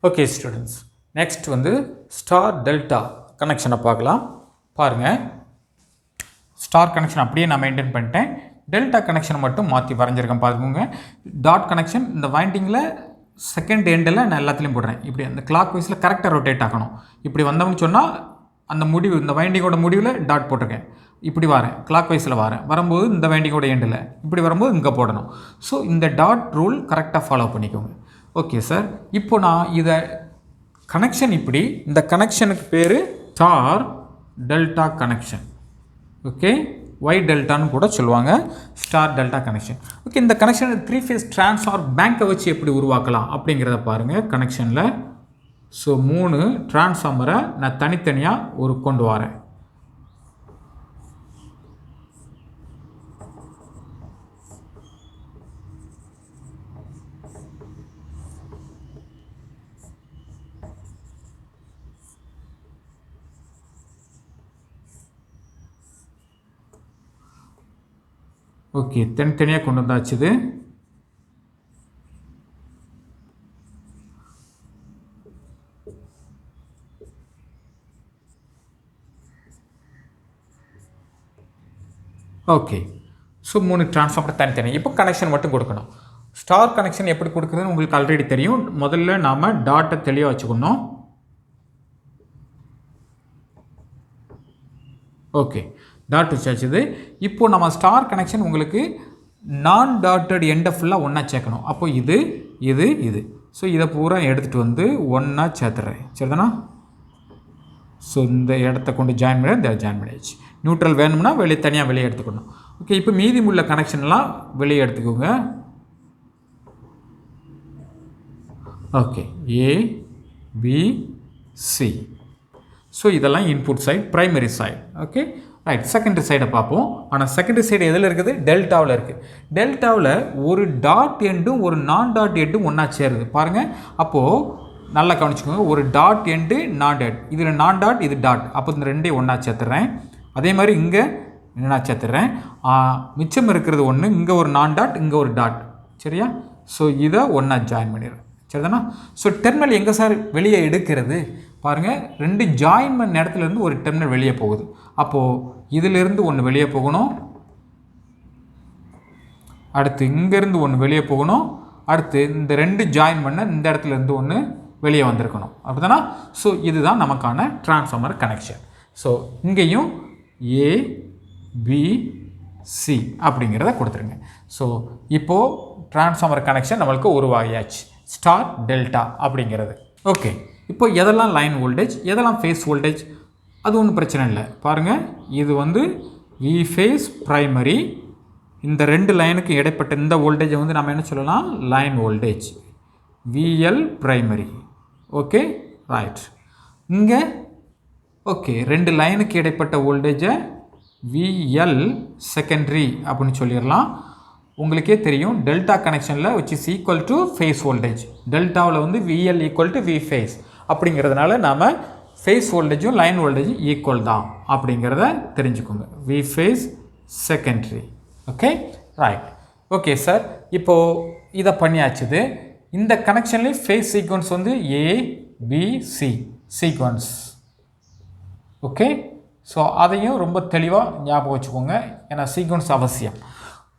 Okay students, next வந்து star delta கனெக்ஷனை பார்க்கலாம். பாருங்கள், ஸ்டார் கனெக்ஷன் அப்படியே நான் மெயின்டைன் பண்ணிட்டேன். டெல்டா கனெக்ஷனை மட்டும் மாற்றி வரைஞ்சிருக்கேன். பார்த்துக்கோங்க, டாட் கனெக்ஷன் இந்த வைண்டிங்கில் செகண்ட் எண்டில் நான் எல்லாத்துலேயும் போடுறேன். இப்படி அந்த கிளாக் வைஸில் கரெக்டாக ரொட்டேட் ஆகணும். இப்படி வந்தோம்னு சொன்னால் அந்த முடிவு, இந்த வைண்டிங்கோட முடிவில் டாட் போட்டிருக்கேன். இப்படி வரேன், கிளாக் வைஸில் வரும்போது இந்த வைண்டிங்கோட எண்டில் இப்படி வரும்போது இங்கே போடணும். ஸோ இந்த டாட் ரூல் கரெக்டாக ஃபாலோ பண்ணிக்கோங்க. ஓகே சார், இப்போ நான் இதை கனெக்ஷன் இப்படி, இந்த கனெக்ஷனுக்கு பேர் star delta connection. Okay, Y டெல்டான்னு கூட சொல்லுவாங்க, ஸ்டார் டெல்டா கனெக்ஷன். ஓகே, இந்த கனெக்ஷன் 3 ஃபேஸ் டிரான்ஸ்ஃபார் பேங்கை வச்சு எப்படி உருவாக்கலாம் அப்படிங்கிறத பாருங்கள் கனெக்ஷனில். ஸோ 3 டிரான்ஸ்ஃபார்மரை நான் தனித்தனியாக கொண்டு வரேன். ஓகே, தனித்தனியாக கொண்டு வந்தாச்சு. இது ஓகே. ஸோ 3 டிரான்ஸ்ஃபார்மர் தனித்தனி. இப்போ கனெக்ஷன் மட்டும் கொடுக்கணும். ஸ்டார் கனெக்ஷன் எப்படி கொடுக்குறதுன்னு உங்களுக்கு ஆல்ரெடி தெரியும். முதல்ல நாம் டாட்டை தெளிவாக வச்சுக்கணும். ஓகே, டாட் வச்சாச்சுது. இப்போ நம்ம ஸ்டார் கனெக்ஷன் உங்களுக்கு நான் டாட்டட் எண்டை ஃபுல்லாக ஒன்றா சேர்க்கணும். அப்போ இது இது இது ஸோ இதை பூரா எடுத்துகிட்டு வந்து ஒன்றா சேர்த்துறேன். சரிதானா? ஸோ இந்த இடத்த கொண்டு ஜாயின் பண்ணி இந்த ஜாயின் பண்ணியாச்சு. நியூட்ரல் வேணும்னா தனியாக வெளியே எடுத்துக்கணும். ஓகே, இப்போ மீதி உள்ள கனெக்ஷன்லாம் வெளியே எடுத்துக்கோங்க. Okay, A B C. So இதெல்லாம் input side, primary side. Okay right. Secondary சைடை பார்ப்போம். ஆனால் செகண்டரி சைடு எதில் இருக்குது? டெல்டாவில் இருக்குது. டெல்டாவில் ஒரு டாட் எண்டும் ஒரு நான் டாட் எண்டும் ஒன்றா சேருது பாருங்கள். அப்போது நல்லா கவனிச்சுக்கோங்க, ஒரு டாட் எண்டு நான் டாட், இதில் நான் டாட் இது டாட், அப்போ இந்த ரெண்டையும் ஒன்றா சேர்த்துறேன். அதே மாதிரி இங்கே நான் சேர்த்துறேன். மிச்சம் இருக்கிறது ஒன்று, இங்கே ஒரு நான் டாட் இங்கே ஒரு டாட். சரியா? ஸோ இதை ஒன்றா ஜாயின் பண்ணிடுறேன். சரிதானா? ஸோ டெர்மினல் எங்கே சார் வெளியே எடுக்கிறது? பாருங்கள், 2 ஜாயின் பண்ண இடத்துலேருந்து ஒரு டெர்மினல் வெளியே போகுது. அப்போது இதிலிருந்து ஒன்று வெளியே போகணும், அடுத்து இங்கேருந்து ஒன்று வெளியே போகணும், அடுத்து இந்த 2 ஜாயின் பண்ண இந்த இடத்துலேருந்து ஒன்று வெளியே வந்திருக்கணும். அப்படி தானே? ஸோ இதுதான் நமக்கான டிரான்ஸ்ஃபார்மர் கனெக்ஷன். ஸோ இங்கேயும் ஏ பி சி அப்படிங்கிறத கொடுத்துருங்க. ஸோ இப்போது டிரான்ஸ்ஃபார்மர் கனெக்ஷன் நம்மளுக்கு உருவாகியாச்சு, ஸ்டார் டெல்டா அப்படிங்கிறது. ஓகே, இப்போ எதெல்லாம் லைன் வோல்டேஜ், எதெல்லாம் ஃபேஸ் வோல்டேஜ், அது ஒன்றும் பிரச்சனை இல்லை. பாருங்கள், இது வந்து வி ஃபேஸ் ப்ரைமரி. இந்த 2 லைனுக்கு இடைப்பட்ட இந்த வோல்டேஜை வந்து நம்ம என்ன சொல்லலாம்? Line voltage, VL primary. Okay right. இங்கே ஓகே, 2 லைனுக்கு இடைப்பட்ட வோல்டேஜை விஎல் செகண்டரி அப்படின்னு சொல்லிடலாம். உங்களுக்கே தெரியும், டெல்டா கனெக்ஷனில் which is equal to phase voltage. டெல்டாவில் வந்து VL equal to V phase அப்படிங்கிறதுனால நாம் ஃபேஸ் வோல்டேஜும் லைன் வோல்டேஜும் ஈக்குவல் தான் அப்படிங்கிறத தெரிஞ்சுக்கோங்க. V phase secondary. Okay right. Okay sir, இப்போது இதை பண்ணியாச்சுது. இந்த கனெக்ஷன்லேயே ஃபேஸ் சீக்வன்ஸ் வந்து A B C sequence. Okay, so அதையும் ரொம்ப தெளிவாக ஞாபகம் வச்சுக்கோங்க, ஏன்னா சீக்வன்ஸ் அவசியம்.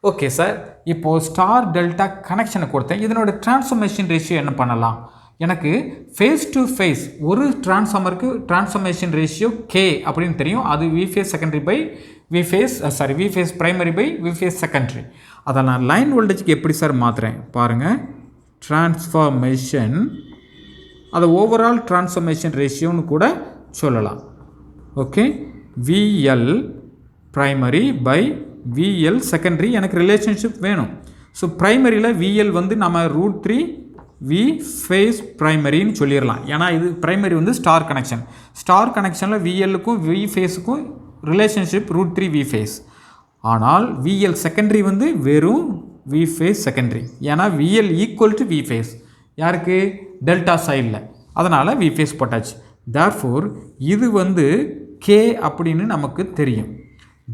ஓகே சார், இப்போது ஸ்டார் டெல்டா கனெக்ஷனை கொடுத்தேன். இதனோட டிரான்ஸ்ஃபர்மேஷன் ரேஷியோ என்ன பண்ணலாம்? எனக்கு ஃபேஸ் டு ஃபேஸ் ஒரு டிரான்ஸ்ஃபார்மருக்கு டிரான்ஸ்ஃபர்மேஷன் ரேஷியோ கே அப்படின்னு தெரியும். அது V phase secondary by V phase primary by V phase secondary. அதை நான் லைன் வோல்டேஜுக்கு எப்படி சார் மாற்றுறேன் பாருங்கள். டிரான்ஸ்ஃபர்மேஷன், அதை ஓவரால் டிரான்ஸ்ஃபர்மேஷன் ரேஷியோன்னு கூட சொல்லலாம். Okay, VL primary by VL secondary. எனக்கு ரிலேஷன்ஷிப் வேணும். ஸோ ப்ரைமரியில் விஎல் வந்து நம்ம √3 வி ஃபேஸ் ப்ரைமரின்னு சொல்லிடலாம். ஏன்னா இது ப்ரைமரி வந்து ஸ்டார் கனெக்ஷன். ஸ்டார் கனெக்ஷனில் விஎல்லுக்கும் வி ஃபேஸுக்கும் ரிலேஷன்ஷிப் √3 வி ஃபேஸ். ஆனால் விஎல் செகண்டரி வந்து வெறும் வி ஃபேஸ் செகண்டரி. ஏன்னா VL equal to V phase யாருக்கு? டெல்டா சைடில். அதனால் வி ஃபேஸ் போட்டாச்சு. தேர்ஃபோர் இது வந்து கே அப்படின்னு நமக்கு தெரியும்.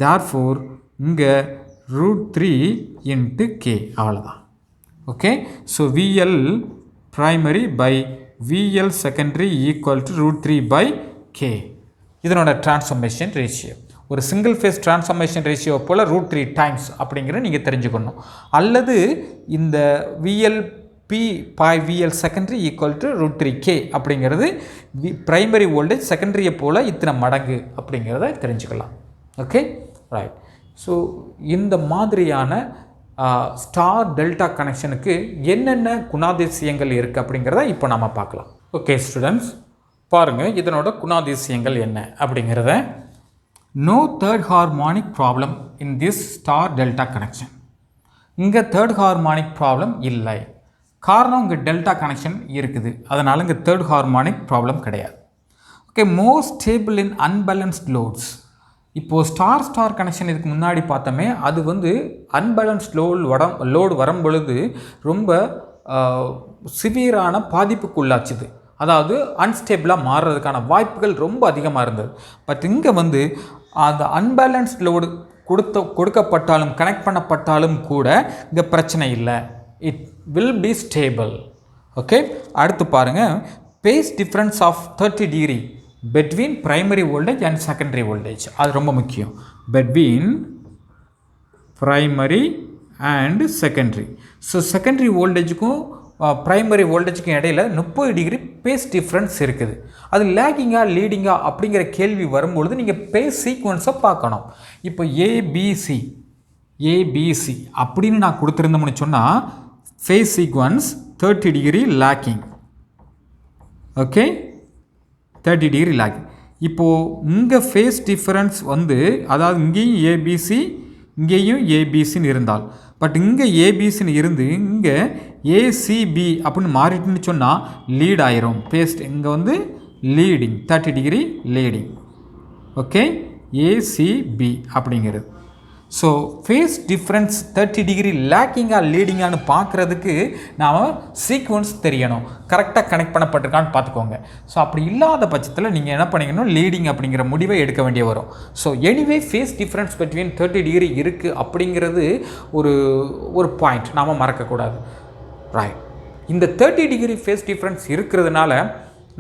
தேர்ஃபோர் இங்கே √3 × கே, அவ்வளோதான். Okay, so VL primary by VL secondary equal to root 3 by K. இதனோட டிரான்ஸ்ஃபர்மேஷன் ரேஷியோ. ஒரு சிங்கிள் ஃபேஸ் டிரான்ஸ்ஃபர்மேஷன் ரேஷியோ போல் √3 டைம்ஸ் அப்படிங்கிறத நீங்கள் தெரிஞ்சுக்கணும். அல்லது இந்த VLP by VL secondary equal to √3K அப்படிங்கிறது பிரைமரி வோல்டேஜ் செகண்டரியை போல் இத்தனை மடங்கு அப்படிங்கிறத தெரிஞ்சுக்கலாம். Okay, right. ஸோ இந்த மாதிரியான ஸ்டார் டெல்டா கனெக்ஷனுக்கு என்னென்ன குணாதிசயங்கள் இருக்குது அப்படிங்கிறத இப்போ நம்ம பார்க்கலாம். ஓகே ஸ்டூடெண்ட்ஸ், பாருங்கள் இதனோட குணாதிசயங்கள் என்ன அப்படிங்கிறத. No third harmonic problem in this star delta connection. இங்கே தேர்ட் ஹார்மோனிக் ப்ராப்ளம் இல்லை. காரணம் இங்கே டெல்டா கனெக்ஷன் இருக்குது, அதனால் இங்கே தேர்ட் ஹார்மோனிக் ப்ராப்ளம் கிடையாது. Okay, more stable in unbalanced loads. இப்போது ஸ்டார் கனெக்ஷன் இதுக்கு முன்னாடி பார்த்தோமே, அது அன்பேலன்ஸ்ட் லோடு வரும் பொழுது ரொம்ப சிவியரான பாதிப்புக்குள்ளாச்சுது. அதாவது அன்ஸ்டேபிளாக மாறுறதுக்கான வாய்ப்புகள் ரொம்ப அதிகமாக இருந்தது. பட் இங்கே அந்த அன்பேலன்ஸ்ட் லோடு கொடுக்கப்பட்டாலும் கனெக்ட் பண்ணப்பட்டாலும் கூட இங்கே பிரச்சனை இல்லை. It will be stable. Okay, அடுத்து பாருங்கள், phase difference of 30 degree between primary voltage and secondary voltage. அது ரொம்ப முக்கியம். between primary and secondary. So secondary வோல்டேஜுக்கும் ப்ரைமரி வோல்டேஜுக்கும் இடையில் 30 டிகிரி பேஸ் டிஃப்ரென்ஸ் இருக்குது. அது லேகிங்கா லீடிங்கா அப்படிங்கிற கேள்வி வரும்பொழுது நீங்கள் பேஸ் சீக்வன்ஸை பார்க்கணும். இப்போ ஏபிசி அப்படின்னு நான் கொடுத்துருந்தோம்னு சொன்னால் phase sequence 30 degree lagging. Okay, 30 degree lagging. இப்போது இங்கே ஃபேஸ் டிஃபரன்ஸ் அதாவது இங்கேயும் ஏபிசி இங்கேயும் ஏபிசின்னு இருந்தால், பட் இங்கே ஏபிசின்னு இருந்து இங்கே ஏசிபி அப்படின்னு மாறிட்டுன்னு சொன்னால் லீட் ஆயிரும். பேஸ்ட் இங்கே leading 30 degree leading. Okay, ACB அப்படிங்கிறது. ஸோ ஃபேஸ் டிஃப்ரென்ஸ் 30 டிகிரி லேக்கிங்காக லீடிங்கானு பார்க்குறதுக்கு நாம் சீக்வன்ஸ் தெரியணும், கரெக்டாக கனெக்ட் பண்ணப்பட்டிருக்கான்னு பார்த்துக்கோங்க. ஸோ அப்படி இல்லாத பட்சத்தில் நீங்கள் என்ன பண்ணிக்கணும், லீடிங் அப்படிங்கிற முடிவை எடுக்க வேண்டிய வரும். So anyway phase difference between 30 degree இருக்குது அப்படிங்கிறது ஒரு பாயிண்ட் நாம் மறக்கக்கூடாது. ரைட். இந்த 30 டிகிரி ஃபேஸ் டிஃப்ரென்ஸ் இருக்கிறதுனால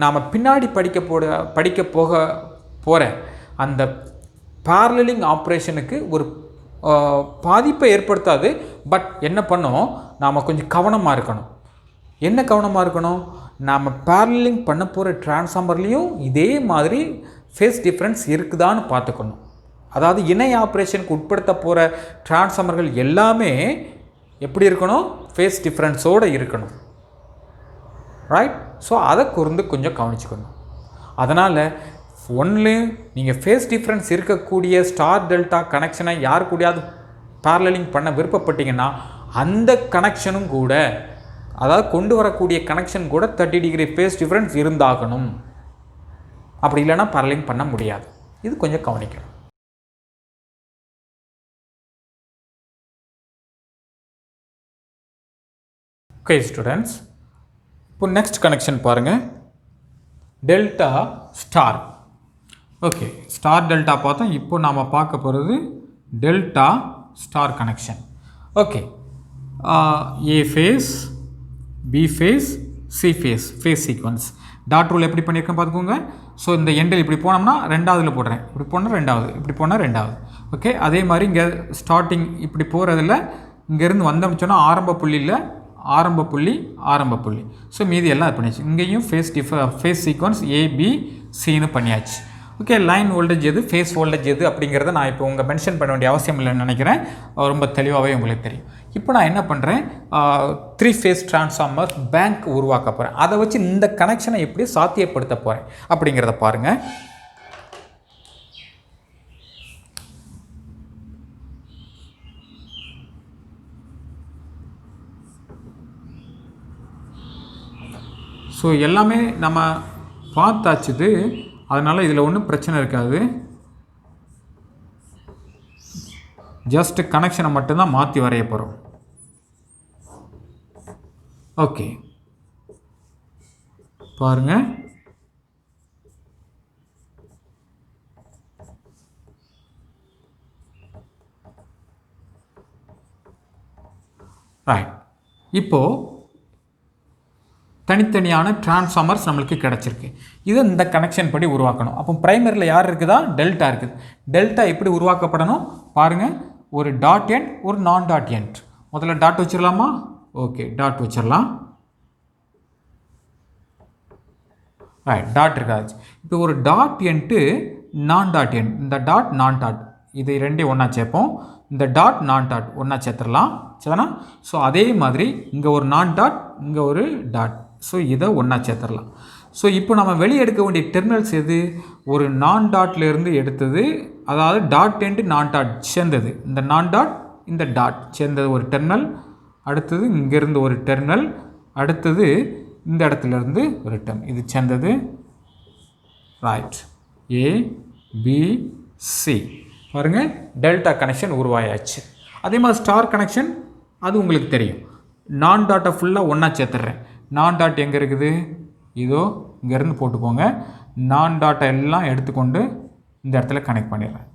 நாம் பின்னாடி படிக்க போகிற அந்த பேரலலிங் ஆப்ரேஷனுக்கு ஒரு பாதிப்பை ஏற்படுத்தாது. பட் என்ன பண்ணோம், நாம் கொஞ்சம் கவனமாக இருக்கணும். என்ன கவனமாக இருக்கணும், நாம் பேரலலிங் பண்ண போகிற டிரான்ஸ்ஃபார்மர்லேயும் இதே மாதிரி ஃபேஸ் டிஃப்ரென்ஸ் இருக்குதான்னு பார்த்துக்கணும். அதாவது இணை ஆப்ரேஷனுக்கு உட்படுத்த போகிற டிரான்ஸ்ஃபார்மர்கள் எல்லாமே எப்படி இருக்கணும், ஃபேஸ் டிஃப்ரென்ஸோடு இருக்கணும். ரைட். ஸோ அதை கொஞ்சம் கவனிச்சுக்கணும். அதனால் ஒன்று நீங்கள் ஃபேஸ் டிஃப்ரென்ஸ் இருக்கக்கூடிய ஸ்டார் டெல்டா கனெக்ஷனை யார் கூடயாவது பேரலலிங் பண்ண விருப்பப்பட்டீங்கன்னா அந்த கனெக்ஷனும் கூட, அதாவது கொண்டு வரக்கூடிய கனெக்ஷன் கூட 30 டிகிரி ஃபேஸ் டிஃப்ரென்ஸ் இருந்தாகணும். அப்படி இல்லைன்னா பேரலலிங் பண்ண முடியாது. இது கொஞ்சம் கவனிக்கணும். ஓகே ஸ்டூடெண்ட்ஸ், இப்போ நெக்ஸ்ட் கனெக்ஷன் பாருங்கள், delta star. Okay, star delta பார்த்தோம். இப்போ நாம் பார்க்க போகிறது delta star connection. Okay, A phase, B phase, C phase, phase sequence. Dot rule எப்படி பண்ணியிருக்கேன் பார்த்துக்கோங்க. ஸோ இந்த எண்டில் இப்படி போனோம்னா ரெண்டாவதுல போடுறேன், இப்படி போனால் ரெண்டாவது, இப்படி போனால் ரெண்டாவது. ஓகே, அதே மாதிரி இங்கே ஸ்டார்டிங் இப்படி போகிறதில்ல, இங்கேருந்து வந்தோம்னு சொன்னால் ஆரம்ப புள்ளி. ஸோ மீதி எல்லாம் பண்ணியாச்சு. இங்கேயும் ஃபேஸ் சீக்வன்ஸ் ஏபிசின்னு பண்ணியாச்சு. ஓகே, லைன் வோல்டேஜ் எது, ஃபேஸ் வோல்டேஜ் எது அப்படிங்கிறத நான் இப்போ மென்ஷன் பண்ண வேண்டிய அவசியம் இல்லைன்னு நினைக்கிறேன். ரொம்ப தெளிவாகவே உங்களுக்கு தெரியும். இப்போ நான் என்ன பண்ணுறேன், 3 ஃபேஸ் டிரான்ஸ்ஃபார்மர் பேங்க் உருவாக்க போகிறேன். அதை வச்சு இந்த கனெக்ஷனை எப்படி சாத்தியப்படுத்த போகிறேன் அப்படிங்கிறத பாருங்கள். ஸோ எல்லாமே நம்ம பார்த்தாச்சுது, அதனால் இதில் ஒன்றும் பிரச்சனை இருக்காது. ஜஸ்ட் கனெக்ஷனை மட்டும்தான் மாற்றி வரைய போகிறோம். ஓகே, பாருங்கள். ரைட். இப்போது தனித்தனியான டிரான்ஸ்ஃபார்மர்ஸ் நம்மளுக்கு கிடச்சிருக்கு. இது இந்த கனெக்ஷன் படி உருவாக்கணும். அப்போ ப்ரைமரியில் யார் இருக்குதா? டெல்டா இருக்குது. டெல்டா எப்படி உருவாக்கப்படணும் பாருங்கள். ஒரு டாட் எண்ட், ஒரு நான் டாட் எண்ட். முதல்ல டாட் வச்சிடலாமா? ஓகே, டாட் வச்சிடலாம். ரைட், டாட் இருக்காது. இப்போ ஒரு டாட் எண்ட்டு நான் டாட் எண்ட், இந்த டாட் நான் டாட் இது ரெண்டையும் ஒன்றா சேர்ப்போம். இந்த டாட் நான் டாட் ஒன்றா சேர்த்துடலாம். சரிதானா? ஸோ அதே மாதிரி இங்கே ஒரு நான் டாட், இங்கே ஒரு டாட். ஸோ இதை ஒன்றா சேர்த்துடலாம். ஸோ இப்போ நம்ம வெளியே எடுக்க வேண்டிய டெர்மினல்ஸ் எது? ஒரு நான் டாட்லேருந்து எடுத்தது, அதாவது டாட் எண்டு நான் டாட் சேர்ந்தது. இந்த நான் டாட் இந்த டாட் சேர்ந்தது ஒரு டெர்மினல். அடுத்தது இங்கேருந்து ஒரு டெர்மினல். அடுத்தது இந்த இடத்துலேருந்து ஒரு டெர்ம். இது சேர்ந்தது. ரைட், ஏ பி சி. பாருங்கள், டெல்டா கனெக்ஷன் உருவாயாச்சு. அதே மாதிரி ஸ்டார் கனெக்ஷன் அது உங்களுக்கு தெரியும். நான் டாட்டை ஃபுல்லாக ஒன்றா சேர்த்துட்றேன். நான் டாட் எங்கே இருக்குது? இதோ இங்கேருந்து போட்டுக்கோங்க. நான் டாட்டை எல்லாம் எடுத்துக்கொண்டு இந்த இடத்துல கனெக்ட் பண்ணிடுறேன்.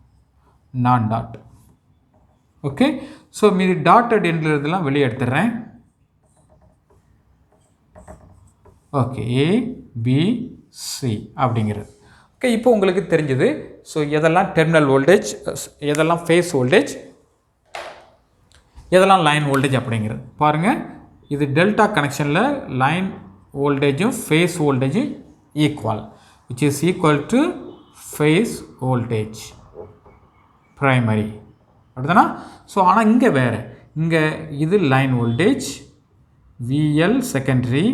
நான் டாட். ஓகே, ஸோ மீது டாட்டட் எண்டில் இருந்தெல்லாம் வெளியே எடுத்துடுறேன். ஓகே, ஏ பி சி அப்படிங்கிறது. ஓகே, இப்போ உங்களுக்கு தெரிஞ்சது. ஸோ எதெல்லாம் டெர்மினல் வோல்டேஜ், எதெல்லாம் ஃபேஸ் வோல்டேஜ், எதெல்லாம் லைன் வோல்டேஜ் அப்படிங்கிறது பாருங்கள். இது டெல்டா கனெக்ஷனில் லைன் வோல்டேஜும் ஃபேஸ் வோல்டேஜும் equal, which is equal to phase voltage primary. அப்படிதானா? ஸோ ஆனால் இங்கே வேறு, இங்கே இது line voltage VL secondary.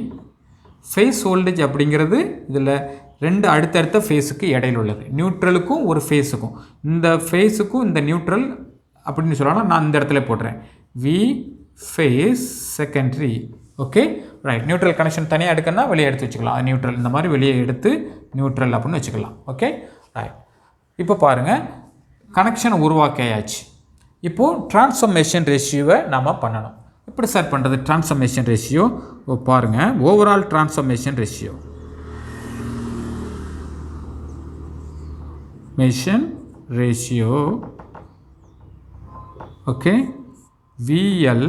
Phase voltage அப்படிங்கிறது இதில் ரெண்டு அடுத்தடுத்த ஃபேஸுக்கு இடையில் உள்ளது. நியூட்ரலுக்கும் ஒரு ஃபேஸுக்கும், இந்த ஃபேஸுக்கும் இந்த நியூட்ரல் அப்படின்னு சொல்லலாம். நான் இந்த இடத்துல போடுறேன் V phase secondary. Okay, right. Neutral connection தனியாக எடுக்கணும்னா வெளியே எடுத்து வச்சுக்கலாம். நியூட்ரல் இந்த மாதிரி வெளியே எடுத்து நியூட்ரல் அப்படின்னு வச்சுக்கலாம். Okay, right. இப்போ பாருங்கள், கனெக்ஷன் உருவாக்கியாச்சு. இப்போது ட்ரான்ஸ்ஃபர்மேஷன் ரேஷியோவை நம்ம பண்ணணும். எப்படி சார் பண்ணுறது ட்ரான்ஸ்ஃபர்மேஷன் ரேஷியோ? பாருங்கள், overall transformation ratio okay, VL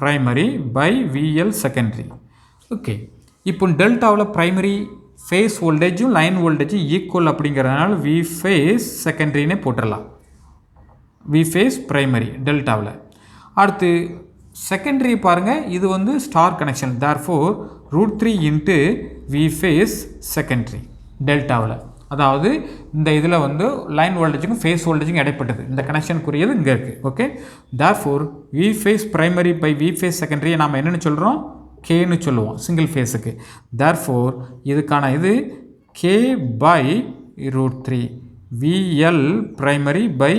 primary by VL secondary. Okay, இப்போ டெல்டாவில் ப்ரைமரி ஃபேஸ் வோல்டேஜும் லைன் வோல்டேஜும் ஈக்குவல் அப்படிங்கிறதுனால V ஃபேஸ் செகண்டரினே போட்டுடலாம். V ஃபேஸ் ப்ரைமரி டெல்டாவில். அடுத்து செகண்டரி பாருங்கள், இது வந்து star connection. Therefore √3 into V phase secondary டெல்டாவில். அதாவது இந்த இதில் வந்து லைன் வோல்டேஜுக்கும் ஃபேஸ் வோல்டேஜுக்கும் இடைப்பட்டது. இந்த கனெக்ஷனுக்குரியது இங்கே இருக்குது. Okay, therefore V phase primary by V phase செகண்டரியை நாம் என்னென்னு சொல்கிறோம்? கேன்னு சொல்லுவோம் சிங்கிள் ஃபேஸுக்கு. தேர்ஃபோர் இதுக்கான இது K by √3 VL primary by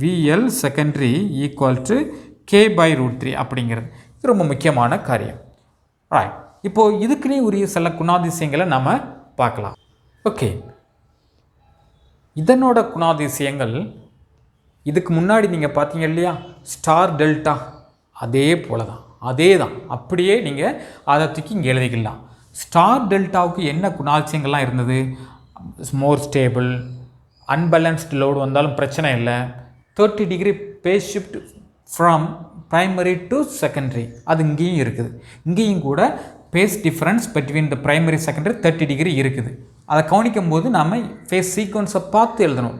VL secondary equal to K by √3 அப்படிங்கிறது. இது ரொம்ப முக்கியமான காரியம். ரைட், இப்போது இதுக்குன்னே உரிய சில குணாதிசயங்களை நம்ம பார்க்கலாம். ஓகே, இதனோட குணாதிசயங்கள் இதுக்கு முன்னாடி நீங்கள் பார்த்தீங்க இல்லையா, ஸ்டார் டெல்டா அதே போல தான், அதே தான். அப்படியே நீங்கள் அதை தூக்கி இங்கே எழுதிக்கலாம். ஸ்டார் டெல்டாவுக்கு என்ன குணாதிசயங்கள்லாம் இருந்தது? மோர் ஸ்டேபிள், அன்பேலன்ஸ்டு லோடு வந்தாலும் பிரச்சனை இல்லை, 30 degree phase shift from primary to secondary அது இங்கேயும் இருக்குது. இங்கேயும் கூட phase difference between the primary secondary 30 degree இருக்குது. அதை கவனிக்கும் போது நம்ம ஃபேஸ் சீக்வன்ஸை பார்த்து எழுதணும்,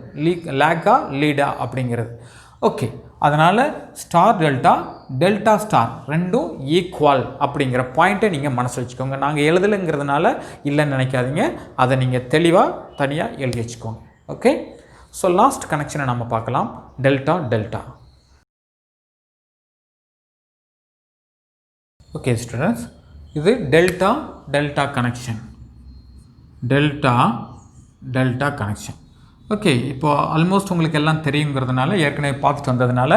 லேக்கா லீடா அப்படிங்கிறது. ஓகே, அதனால் ஸ்டார் டெல்டா, டெல்டா ஸ்டார் ரெண்டும் ஈக்குவல் அப்படிங்கிற பாயிண்ட்டை நீங்கள் மனசில் வச்சுக்கோங்க. நாங்கள் எழுதலைங்கிறதுனால இல்லைன்னு நினைக்காதீங்க, அதை நீங்கள் தெளிவாக தனியாக எழுதி வச்சுக்கோங்க. ஓகே, ஸோ லாஸ்ட் கனெக்ஷனை நம்ம பார்க்கலாம். Delta delta. ஓகே ஸ்டூடெண்ட்ஸ், இது delta delta connection. Delta delta connection. Okay, இப்போது ஆல்மோஸ்ட் உங்களுக்கு எல்லாம் தெரியுங்கிறதுனால, ஏற்கனவே பார்த்துட்டு வந்ததுனால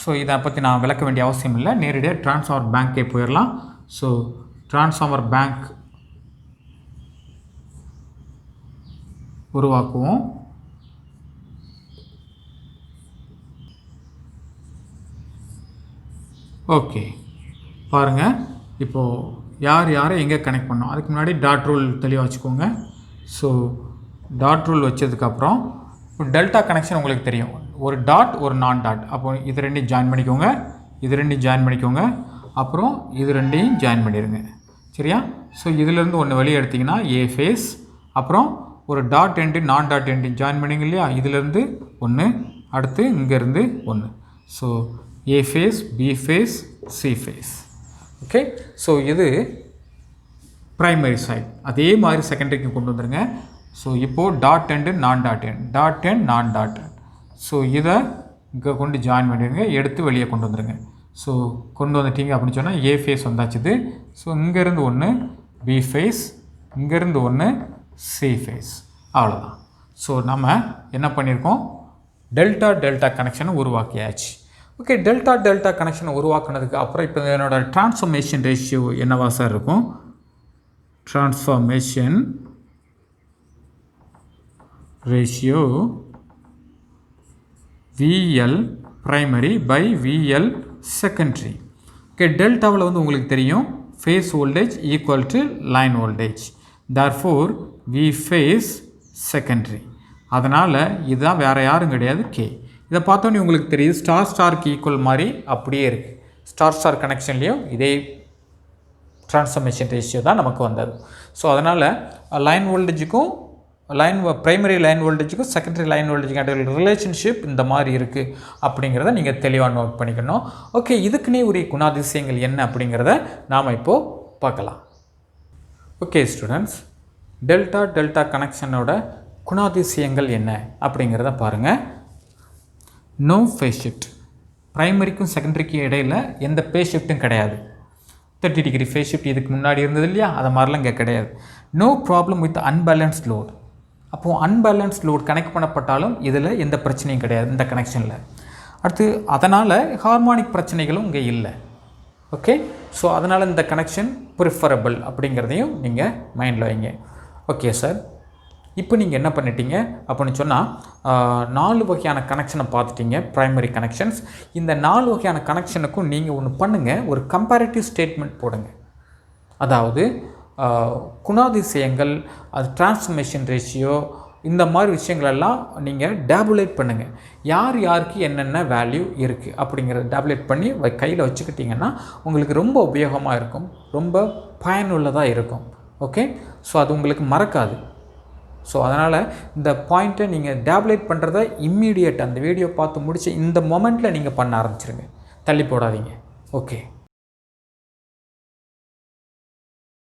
ஸோ இதை பற்றி நான் விளக்க வேண்டிய அவசியம் இல்லை. நேரடியாக ட்ரான்ஸ்ஃபார்மர் பேங்க்கே போயிடலாம். ஸோ ட்ரான்ஸ்ஃபார்மர் பேங்க் உருவாக்குவோம். ஓகே, பாருங்கள், இப்போது யார் யாரை எங்கே கனெக்ட் பண்ணோம் அதுக்கு முன்னாடி டாட் ரூல் தெளிவாக வச்சுக்கோங்க. ஸோ டாட் ரூல் வச்சதுக்கப்புறம் இப்போ டெல்டா கனெக்ஷன் உங்களுக்கு தெரியும், ஒரு டாட் ஒரு நான் டாட். அப்போ இது ரெண்டையும் ஜாயின் பண்ணிக்கோங்க, இது ரெண்டையும் ஜாயின் பண்ணிக்கோங்க, அப்புறம் இது ரெண்டையும் ஜாயின் பண்ணிடுங்க. சரியா? ஸோ இதிலேருந்து ஒன்று வெளியே எடுத்திங்கன்னா ஏ ஃபேஸ், அப்புறம் ஒரு டாட் எண்டு நான் டாட் எண்டு ஜாயின் பண்ணிங்க இல்லையா, இதிலேருந்து ஒன்று, அடுத்து இங்கேருந்து ஒன்று. So A phase, B phase, C phase. Okay, so இது ப்ரைமரி சைட். அதே மாதிரி செகண்டரிக்கு கொண்டு வந்துடுங்க. ஸோ இப்போது டாட் எண்டு நான் டாட் எண்ட், டாட் எண்ட் நான் டாட் எண்ட். ஸோ இதை இங்கே கொண்டு ஜாயின் பண்ணிடுங்க, எடுத்து வெளியே கொண்டு வந்துடுங்க. ஸோ கொண்டு வந்துட்டீங்க அப்படின்னு சொன்னால் ஏ ஃபேஸ் வந்தாச்சுது. ஸோ இங்கேருந்து ஒன்று பி ஃபேஸ், இங்கேருந்து ஒன்று சி ஃபேஸ். அவ்வளோதான். ஸோ நம்ம என்ன பண்ணியிருக்கோம், டெல்டா டெல்டா கனெக்ஷனை உருவாக்கியாச்சு. ஓகே, டெல்டா டெல்டா கனெக்ஷனை உருவாக்குனதுக்கு அப்புறம் இப்போ என்னோடய ட்ரான்ஸ்ஃபர்மேஷன் ரேஷியோ என்னவா சார் இருக்கும்? Transformation ratio VL primary by VL secondary. Okay, டெல்டாவில் வந்து உங்களுக்கு தெரியும் face voltage equal to line voltage. therefore V phase secondary. அதனால் இதுதான் வேறு யாரும் கிடையாது K. இதை பார்த்தோன்னே உங்களுக்கு தெரியுது ஸ்டார் ஸ்டாருக்கு ஈக்குவல் மாதிரி அப்படியே இருக்குது. ஸ்டார் ஸ்டார் கனெக்ஷன்லேயும் இதே ட்ரான்ஸ்ஃபர்மேஷன் ரேஷியோ தான் நமக்கு வந்தது. ஸோ அதனால் லைன் வோல்டேஜுக்கும் ப்ரைமரி லைன் வோல்டேஜுக்கும் செகண்டரி லைன் வோல்டேஜுக்கும் ரிலேஷன்ஷிப் இந்த மாதிரி இருக்குது அப்படிங்கிறத நீங்கள் தெளிவாக நோட் பண்ணிக்கணும். ஓகே, இதுக்குன்னே உரிய குணாதிசயங்கள் என்ன அப்படிங்கிறத நாம் இப்போது பார்க்கலாம். ஓகே ஸ்டூடெண்ட்ஸ், டெல்டா டெல்டா கனெக்ஷனோட குணாதிசயங்கள் என்ன அப்படிங்கிறத பாருங்கள். No phase shift. ப்ரைமரிக்கும் செகண்டரிக்கும் இடையில் எந்த ஃபேஸ் ஷிஃப்ட்டும் கிடையாது. 30 டிகிரி ஃபேஸ் ஷிஃப்ட் இதுக்கு முன்னாடி இருந்தது இல்லையா, அதை மாதிரிலாம் இங்கே கிடையாது. No problem with unbalanced load. அப்போது அன்பேலன்ஸ்ட் லோட் கனெக்ட் பண்ணப்பட்டாலும் இதில் எந்த பிரச்சனையும் கிடையாது இந்த கனெக்ஷனில். அடுத்து அதனால் ஹார்மோனிக் பிரச்சனைகளும் இங்கே இல்லை. ஓகே, ஸோ அதனால் இந்த கனெக்ஷன் ப்ரிஃபரபிள் அப்படிங்கிறதையும் நீங்கள் மைண்டில் வைங்க. ஓகே சார், இப்போ நீங்கள் என்ன பண்ணிட்டீங்க அப்படின்னு சொன்னால் 4 வகையான கனெக்ஷனை பார்த்துட்டீங்க, ப்ரைமரி கனெக்ஷன்ஸ். இந்த 4 வகையான கனெக்ஷனுக்கும் நீங்கள் ஒன்று பண்ணுங்கள், ஒரு கம்பேரிட்டிவ் ஸ்டேட்மெண்ட் போடுங்க. அதாவது குணாதிசயங்கள், அது ட்ரான்ஸ்ஃபர்மேஷன் ரேஷியோ, இந்த மாதிரி விஷயங்களெல்லாம் நீங்கள் டேபுலேட் பண்ணுங்கள். யார் யாருக்கு என்னென்ன வேல்யூ இருக்குது அப்படிங்கிறத டேபுலேட் பண்ணி கையில் வச்சுக்கிட்டிங்கன்னா உங்களுக்கு ரொம்ப உபயோகமாக இருக்கும், ரொம்ப பயனுள்ளதாக இருக்கும். ஓகே, ஸோ அது உங்களுக்கு மறக்காது. ஸோ அதனால் இந்த பாயிண்ட்டை நீங்கள் டேப்லேட் பண்ணுறத இம்மீடியட் அந்த வீடியோ பார்த்து முடிச்சு இந்த மொமெண்ட்டில் நீங்கள் பண்ண ஆரம்பிச்சிருங்க, தள்ளி போடாதீங்க. ஓகே.